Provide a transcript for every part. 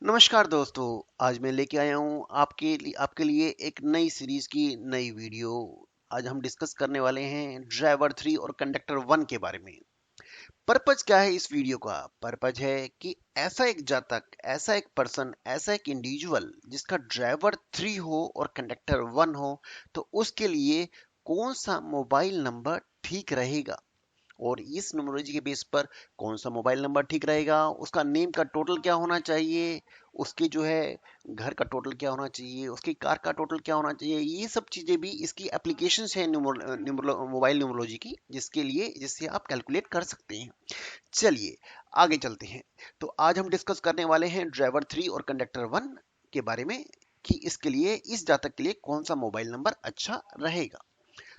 नमस्कार दोस्तों। आज मैं लेके आया हूँ आपके लिए एक नई सीरीज की नई वीडियो। आज हम डिस्कस करने वाले हैं ड्राइवर 3 और कंडक्टर 1 के बारे में। पर्पज क्या है इस वीडियो का? पर्पज है कि ऐसा एक जातक, ऐसा एक पर्सन, ऐसा एक इंडिविजुअल जिसका ड्राइवर 3 हो और कंडक्टर 1 हो, तो उसके लिए कौन सा मोबाइल नंबर ठीक रहेगा और इस न्यूमरोलॉजी के बेस पर कौन सा मोबाइल नंबर ठीक रहेगा, उसका नेम का टोटल क्या होना चाहिए, उसकी जो है घर का टोटल क्या होना चाहिए, उसकी कार का टोटल क्या होना चाहिए, ये सब चीज़ें भी इसकी एप्लीकेशंस हैं मोबाइल न्यूमरोलॉजी की, जिससे आप कैलकुलेट कर सकते हैं। चलिए आगे चलते हैं। तो आज हम डिस्कस करने वाले हैं ड्राइवर 3 और कंडक्टर 1 के बारे में कि इसके लिए, इस जातक के लिए कौन सा मोबाइल नंबर अच्छा रहेगा।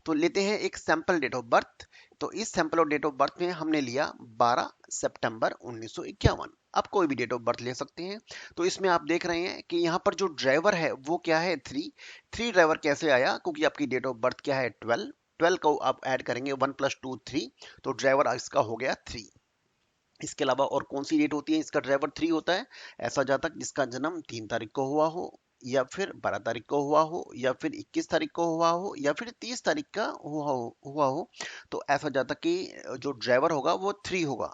तो लेते हैं एक सैंपल डेट ऑफ बर्थ। तो इस सैंपल और डेट ऑफ बर्थ में हमने लिया 12 सितंबर 1951। आप कोई भी डेट ऑफ बर्थ ले सकते हैं। तो इसमें आप देख रहे हैं कि यहाँ पर जो ड्राइवर है वो क्या है, 3 ड्राइवर कैसे आया, क्योंकि आपकी डेट ऑफ बर्थ क्या है, 12 को आप ऐड करेंगे, 1 + 2 3, तो ड्राइवर इसका हो गया 3। इसके अलावा और कौन सी डेट होती है इसका ड्राइवर 3 होता है? ऐसा जातक जिसका जन्म 3 तारीख को हुआ हो, या फिर 12 तारीख को हुआ हो, या फिर 21 तारीख को हुआ हो, या फिर 30 तारीख का हुआ हो। तो ऐसा जातक की जो ड्राइवर होगा वो 3 होगा।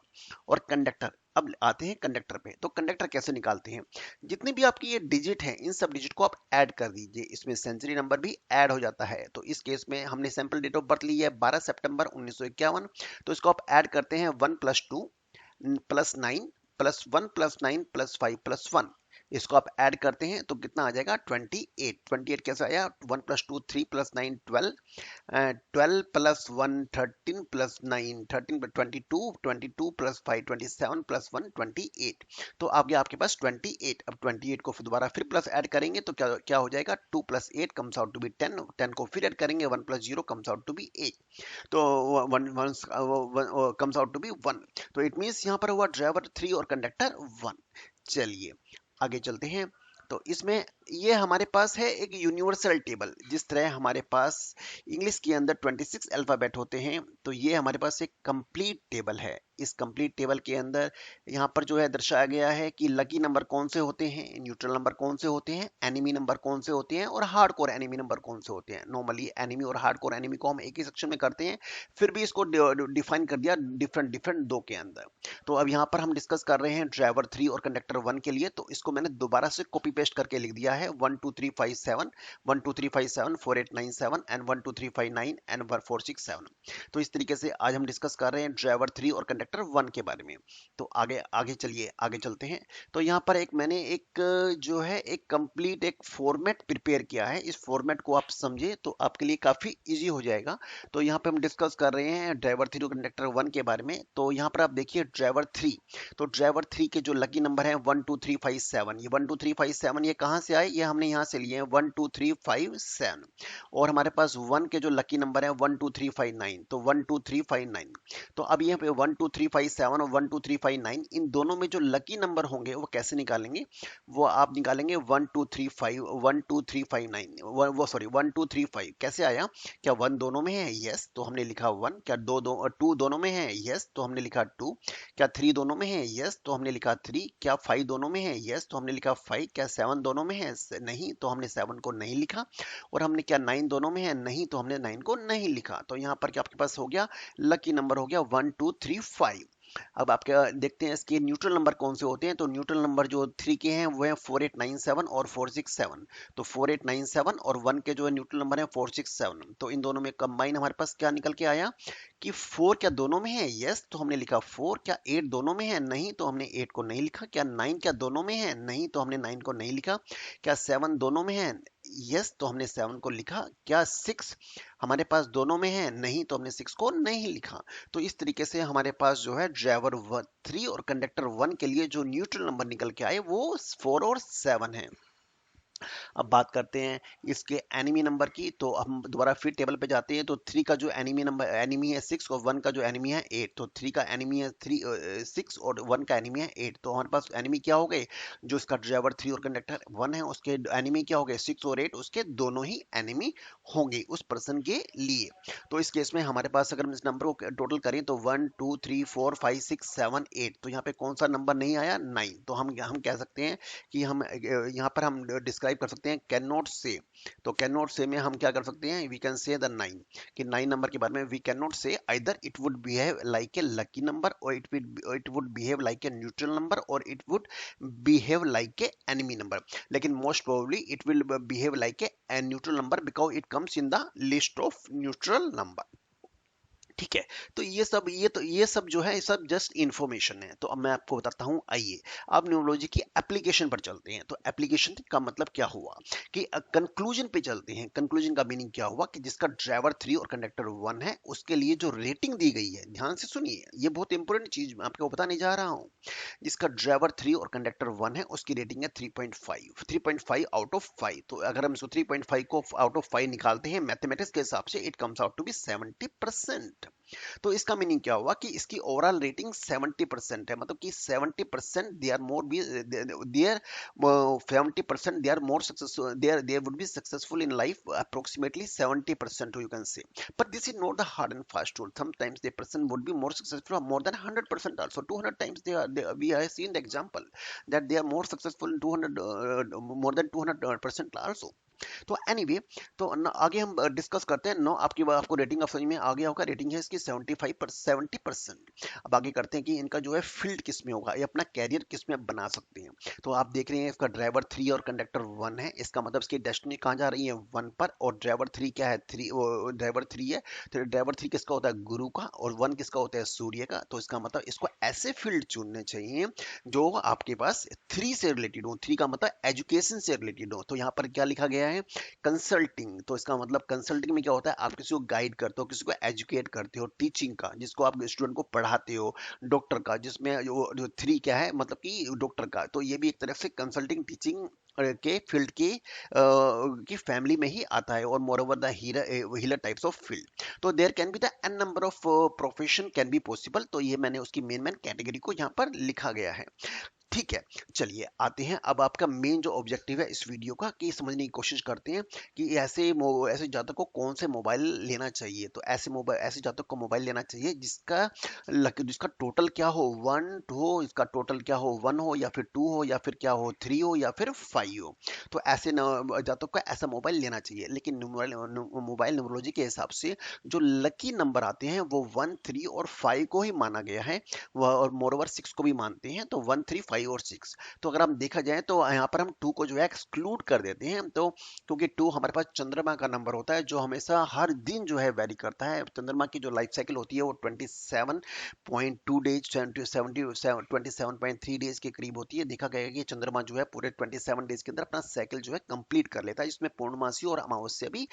और कंडक्टर, अब आते हैं कंडक्टर पे। तो कंडक्टर कैसे निकालते हैं? जितनी भी आपकी ये डिजिट हैं, इन सब डिजिट को आप ऐड कर दीजिए, इसमें सेंचुरी नंबर भी ऐड हो जाता है। तो इस केस में हमने सैंपल डेट ऑफ बर्थ ली है 12 सितंबर 1951। तो इसको आप ऐड करते हैं, 1 + 2 +9 +1 + 9 +5 +1। इसको आप ऐड करते हैं तो कितना आ जाएगा, 28। 28 कैसे आया? 1 + 2 3 +9 12, 12 + 1 13 +9 13 22, 22 + 5 27 +1 28। तो आ गया आपके पास 28। अब 28 को फिर दोबारा फिर प्लस ऐड करेंगे तो क्या क्या हो जाएगा, 2 + 8 कम्स आउट टू बी 10। 10 को फिर ऐड करेंगे, 1 + 0 कम्स आउट टू बी 8। तो one comes out to be 1। तो इट मीन्स यहाँ पर हुआ ड्राइवर 3 और कंडक्टर 1। चलिए आगे चलते हैं। तो इसमें ये हमारे पास है एक यूनिवर्सल टेबल। जिस तरह हमारे पास इंग्लिश के अंदर 26 अल्फ़ाबेट होते हैं, तो ये हमारे पास एक कंप्लीट टेबल है। इस कंप्लीट टेबल के अंदर यहाँ पर जो है दर्शाया गया है कि लकी नंबर कौन से होते हैं, न्यूट्रल नंबर कौन से होते हैं, एनिमी नंबर कौन से होते हैं, और हार्ड कोर एनिमी नंबर कौन से होते हैं। नॉर्मली एनिमी और हार्ड कोर एनिमी को हम एक ही सेक्शन में करते हैं, फिर भी इसको डिफाइन कर दिया डिफरेंट डिफरेंट दो के अंदर। तो अब यहाँ पर हम डिस्कस कर रहे हैं ड्राइवर 3 और कंडक्टर 1 के लिए। तो इसको मैंने दोबारा से कॉपी पेस्ट करके लिख दिया है, 1 2 3 5 7, 1 2 3 5 7 4 8 9 7 एंड 1 2 3 5 9 एंड 4 6 7। तो इस तरीके से आज हम डिस्कस कर रहे हैं ड्राइवर 3 और कंडक्टर 1 के बारे में। तो आगे आगे चलिए आगे चलते हैं। तो यहाँ पर एक मैंने एक जो है एक कंप्लीट एक फॉर्मेट प्रिपेयर किया है। इस फॉर्मेट को आप समझे तो आपके लिए काफी इजी हो जाएगा। तो यहाँ पे हम डिस्कस कर रहे हैं ड्राइवर 3 और कंडक्टर 1 के बारे में। तो यहाँ पर आप देखिए ड्राइवर 3। तो ड्राइवर 3 के जो लकी नंबर है 1 2 3 5 7। ये 1 2 3 5 7 ये कहाँ से आए? ये हमने यहाँ से लिए हैं, 1 2 3 5 7। और हमारे पास 1 के जो लकी नंबर है 1 2 3 5 9। तो 1 2 3 5 9। तो अब यहाँ पे 1 2 3 5 7 और 1 2 3 5 9, इन दोनों में जो लकी नंबर होंगे वो कैसे निकालेंगे? वो आप निकालेंगे 1 2 3 5 1 2 3 5 9, वो सॉरी 1 2 3 5। कैसे आया? क्या 1 दोनों में है? यस, तो हमने लिखा 1। क्या 2 दोनों में है? यस, तो हमने लिखा 2। क्या 3 दोनों में है? यस, तो हमने लिखा 3। क्या 5 दोनों में है? यस, तो हमने लिखा 5। क्या 7 दोनों में है? नहीं, तो हमने 7 को नहीं लिखा। और हमने क्या 9 दोनों में है? नहीं, तो हमने 9 को नहीं लिखा। तो यहाँ पर क्या आपके पास हो गया, लकी नंबर हो गया 1 2 3 5। अब आपके देखते हैं इसके न्यूट्रल नंबर कौन से होते हैं। तो न्यूट्रल नंबर जो 3 के हैं वो है 4897 और 467। तो 4897 और 1 के जो है न्यूट्रल नंबर है 467। तो इन दोनों में कंबाइन हमारे पास क्या निकल के आया कि 4 क्या दोनों में है? यस, तो हमने लिखा 4। क्या 8 दोनों में है? नहीं, तो हमने 8 को नहीं लिखा। क्या 9 क्या दोनों में है? नहीं, तो हमने 9 को नहीं लिखा। क्या 7 दोनों में है? यस, तो हमने 7 को लिखा। क्या 6 हमारे पास दोनों में है? नहीं, तो हमने 6 को नहीं लिखा। तो इस तरीके से हमारे पास जो है ड्राइवर 3 और कंडक्टर 1 के लिए जो न्यूट्रल नंबर निकल के आए वो 4 और 7 है। अब बात करते हैं इसके एनिमी नंबर की, तो हम दोबारा फिर टेबल पे जाते हैं। तो 3 का जो एनिमी नंबर एनिमी है 6 और 1 का जो एनिमी है 8। तो 3 का एनिमी है 6 और 1 का एनिमी है 8। तो हमारे पास एनिमी क्या हो गए, जो इसका ड्राइवर 3 और कंडक्टर 1 है उसके एनिमी क्या हो गए 6 और 8, उसके दोनों ही एनिमी होंगे उस पर्सन के लिए। तो इस केस में हमारे पास अगर हम इस नंबर को टोटल करें तो 1 2 3 4 5 6 7 8, तो यहाँ पे कौन सा नंबर नहीं आया 9। तो हम कह सकते हैं कि हम यहाँ पर हम डिस्क्राइब कर सकते हैं कैन नॉट से। तो कैन नॉट से में हम क्या कर सकते हैं, वी कैन से द 9, कि 9 नंबर के बारे में we can not say either it would behave like a lucky number और it would behave like a neutral number और it would behave like a enemy number. लेकिन most probably it will behave like a neutral number because it comes in the list of neutral number. ठीक है। तो ये सब जो है सब जस्ट इंफॉर्मेशन है। तो अब मैं आपको बताता हूं, आइए अब न्यूमरोलॉजी की एप्लीकेशन पर चलते हैं। तो एप्लीकेशन का मतलब क्या हुआ कि कंक्लूजन पे चलते हैं। कंक्लूजन का मीनिंग क्या हुआ कि जिसका ड्राइवर 3 और कंडक्टर 1 है उसके लिए जो रेटिंग दी गई है, ध्यान से सुनिए, ये बहुत इंपॉर्टेंट चीज मैं आपको बताने जा रहा हूं। जिसका ड्राइवर 3 और कंडक्टर 1 है उसकी रेटिंग है 3.5, 3.5 आउट ऑफ 5। तो अगर हम इसको 3.5 को आउट ऑफ 5 निकालते हैं मैथमेटिक्स के हिसाब से, it comes out to be 70%। तो इसका मीनिंग क्या हुआ कि इसकी ओवरऑल रेटिंग 70% है, मतलब कि 70% they are more be there 70% they are more successful, they would be successful in life approximately 70%, you can say. But this is not the hard and fast rule. Sometimes the person would be more successful more than 100% also. 200 times we have seen the example that they are more successful in 200 more than 200% also. तो anyway तो आगे हम discuss करते हैं। No आपको rating of समझ में आ गया होगा, रेटिंग है इसकी 70%। अब आगे करते हैं कि इनका जो है फील्ड किस में होगा, ये अपना कैरियर किस में बना सकते हैं। तो आप देख रहे हैं इसका ड्राइवर 3 और कंडक्टर 1 है, इसका मतलब इसकी डेस्टिनी कहाँ जा रही है 1 पर, और ड्राइवर 3 क्या है 3, ड्राइवर 3 है। तो ड्राइवर 3 किसका होता है गुरु का, और 1 किसका होता है सूर्य का। तो इसका मतलब इसको ऐसे फील्ड चुनने चाहिए जो आपके पास 3 से रिलेटेड हो। 3 का मतलब एजुकेशन से रिलेटेड हो। तो यहाँ पर क्या लिखा गया है कंसल्टिंग। तो इसका मतलब कंसल्टिंग में क्या होता है, आप किसी को गाइड करते हो, किसी को एजुकेट करते हो। टीचिंग का, जिसको आप स्टूडेंट को पढ़ाते हो। डॉक्टर का, जिसमें जो 3 क्या है मतलब कि डॉक्टर का, तो ये भी एक तरफ से कंसल्टिंग टीचिंग के फील्ड की फैमिली में ही आता है। और moreover the healer types of field. तो there can be the n number of profession can be possible. तो ये मैंने उसकी मेन कैटेगरी को यहाँ पर लिखा गया है। ठीक है, चलिए आते हैं अब आपका मेन जो ऑब्जेक्टिव है इस वीडियो का, कि समझने की कोशिश करते हैं कि ऐसे जातक को कौन से मोबाइल लेना चाहिए। तो ऐसे जातक को मोबाइल लेना चाहिए जिसका टोटल क्या हो 1 हो, इसका टोटल क्या हो 1 हो या फिर 2 हो या फिर क्या हो 3 हो या फिर 5 हो। तो ऐसे जातक को ऐसा मोबाइल लेना चाहिए। लेकिन मोबाइल न्यूमरोलॉजी के हिसाब से जो लकी नंबर आते हैं वो 1 3 और 5 को ही माना गया है, और मोरओवर 6 को भी मानते हैं। तो 1 3 5 और 6। तो अगर हम देखा जाए तो यहाँ पर हम 2 को जो है एक्सक्लूड कर देते हैं। तो क्योंकि 2 हमारे पास चंद्रमा का नंबर होता है जो हमेशा हर दिन जो है वेरी करता है। चंद्रमा की जो लाइफ साइकिल होती है वो 27.2 डेज 27.3 डेज के करीब होती है। देखा गया है कि चंद्रमा जो है पूरे 27 डेज के अंदर अपना साइकिल जो है कंप्लीट कर लेता है, जिसमें पूर्णमासी और अमावस्या भी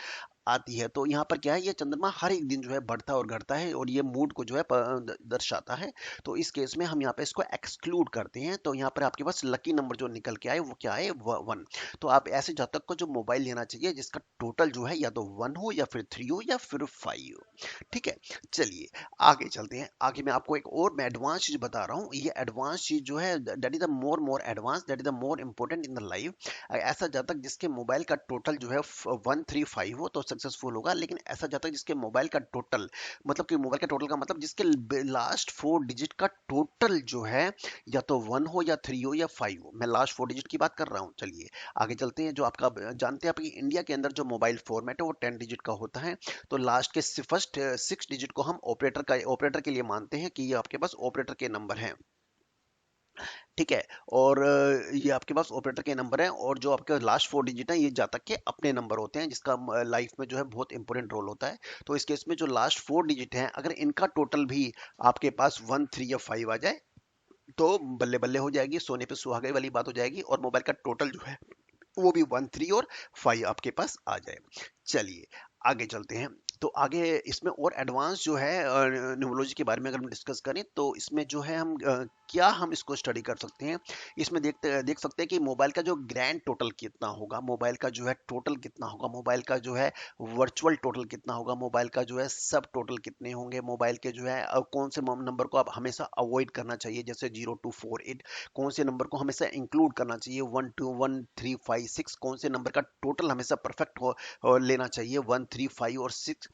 आती है। तो यहाँ पर क्या है, ये चंद्रमा हर एक दिन जो है बढ़ता और घटता है और ये मूड को जो है दर्शाता है। तो इस केस में हम यहाँ पे इसको एक्सक्लूड करते हैं। तो यहाँ पर आपके पास लकी नंबर जो निकल के आए वो क्या है 1। तो आप ऐसे जातक को जो मोबाइल लेना चाहिए जिसका टोटल जो है या तो 1 हो या फिर 3 हो या फिर 5 हो। ठीक है, चलिए आगे चलते हैं। आगे मैं आपको एक और मैं एडवांस चीज बता रहा हूँ। ये एडवांस चीज जो है that is the more advance, that is the more important in the life. ऐसा जातक जिसके मोबाइल का टोटल जो है 1 3 5 हो तो सक्सेसफुल होगा। लेकिन ऐसा जातक जिसके मोबाइल का टोटल मतलब कि मोबाइल का टोटल का मतलब जिसके लास्ट 4 डिजिट का टोटल जो है या तो 1 हो या 3 हो या 5 हो। मैं लास्ट 4 डिजिट की बात कर रहा हूँ। चलिए आगे चलते हैं। जो आपका जानते हैं, आपकी इंडिया के अंदर जो मोबाइल फॉर्मेट है वो 10 डिजिट का होता है। तो लास्ट के फर्स्ट 6 डिजिट को हम ऑपरेटर के लिए मानते हैं कि ये आपके पास ऑपरेटर के नंबर हैं। ठीक है, और ये आपके पास ऑपरेटर के नंबर हैं, और जो आपके लास्ट 4 डिजिट हैं ये जातक के अपने नंबर होते हैं, जिसका लाइफ में जो है बहुत इंपॉर्टेंट रोल होता है। तो इस केस में जो लास्ट 4 डिजिट हैं अगर इनका टोटल भी आपके पास 1 3 या 5 आ जाए तो बल्ले बल्ले हो जाएगी, सोने पे सुहागे वाली बात हो जाएगी। और मोबाइल का टोटल जो है वो भी 1 3 और 5 आपके पास आ जाए। चलिए आगे चलते हैं। तो आगे इसमें और एडवांस जो है न्यूमरोलॉजी के बारे में अगर हम डिस्कस करें तो इसमें जो है हम क्या हम इसको स्टडी कर सकते हैं? इसमें देख सकते हैं कि मोबाइल का जो ग्रैंड टोटल कितना होगा, मोबाइल का जो है टोटल कितना होगा, मोबाइल का जो है वर्चुअल टोटल कितना होगा, मोबाइल का जो है सब टोटल कितने होंगे, मोबाइल के जो है कौन से नंबर को आप हमेशा अवॉइड करना चाहिए, जैसे 0248, कौन से नंबर को हमेशा इंक्लूड करना चाहिए, 121356, कौन से नंबर का टोटल हमेशा परफेक्ट हो लेना चाहिए, 135 और 6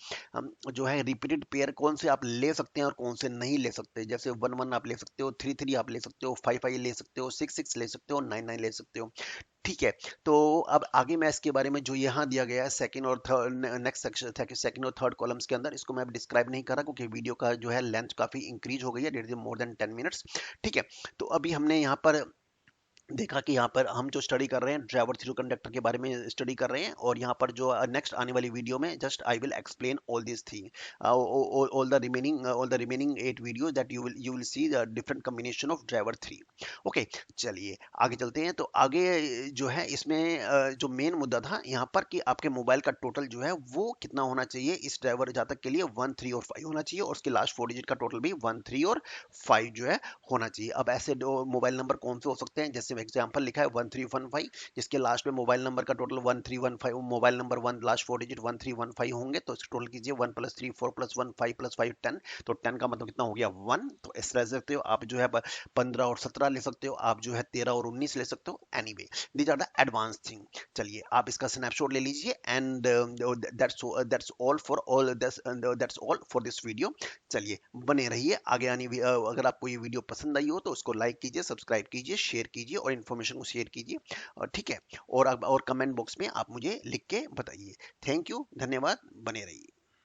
जो है रिपीटेड पेयर कौन से आप ले सकते हैं और कौन से नहीं ले सकते, जैसे 11 आप ले सकते हो, 33 आप ले सकते हो, 55 ले सकते हो, 66 ले सकते हो, 99 ले सकते हो। ठीक है, तो अब आगे मैं इसके बारे में जो यहाँ दिया गया है सेकंड और थर्ड, नेक्स्ट सेक्शन, सेकंड और थर्ड कॉलम्स के अंदर, इसको मैं अब डिस्क्राइब नहीं कर रहा क्योंकि वीडियो का जो है लेंथ काफी इंक्रीज हो गई है, डेट मोर देन 10 मिनट्स। ठीक है, तो अभी हमने यहाँ पर देखा कि यहाँ पर हम जो स्टडी कर रहे हैं ड्राइवर थ्रू कंडक्टर के बारे में स्टडी कर रहे हैं, और यहाँ पर जो नेक्स्ट आने वाली वीडियो में just I will explain all this thing, all the remaining 8 video that you will see the different combination of driver three. Okay, चलिए आगे चलते हैं। तो आगे जो है इसमें जो मेन मुद्दा था यहाँ पर कि आपके मोबाइल का टोटल जो है वो कितना होना चाहिए, इस ड्राइवर जातक के लिए 1 3 और 5 होना चाहिए, और उसके लास्ट 4 डिजिट का टोटल भी 1 3 और 5 जो है होना चाहिए। अब ऐसे दो मोबाइल नंबर कौन से हो सकते हैं, जैसे एग्जांपल लिखा है 1315, जिसके लास्ट में मोबाइल नंबर का total 1315, mobile number 1 last 4 digit 1315 होंगे, तो इसका टोटल कीजिए 1 + 3 4 + 1 5 + 5 10, तो 10 का मतलब कितना हो गया 1। तो इस तरह से सकते हो आप, जो है 15 और 17 ले सकते हो आप, जो है 13 और 19 ले सकते हो। Anyway these are the advance thing. चलिए आप इसका स्नैपशॉट ले लीजिए, and that's all for this video. चलिए बने रहिए, आगे आने अगर आपको ये वीडियो पसंद आई हो तो उसको लाइक कीजिए, सब्सक्राइब कीजिए, शेयर कीजिए और इन्फॉर्मेशन को शेयर कीजिए, और ठीक है, और कमेंट बॉक्स में आप मुझे लिख के बताइए। थैंक यू, धन्यवाद, बने रहिए।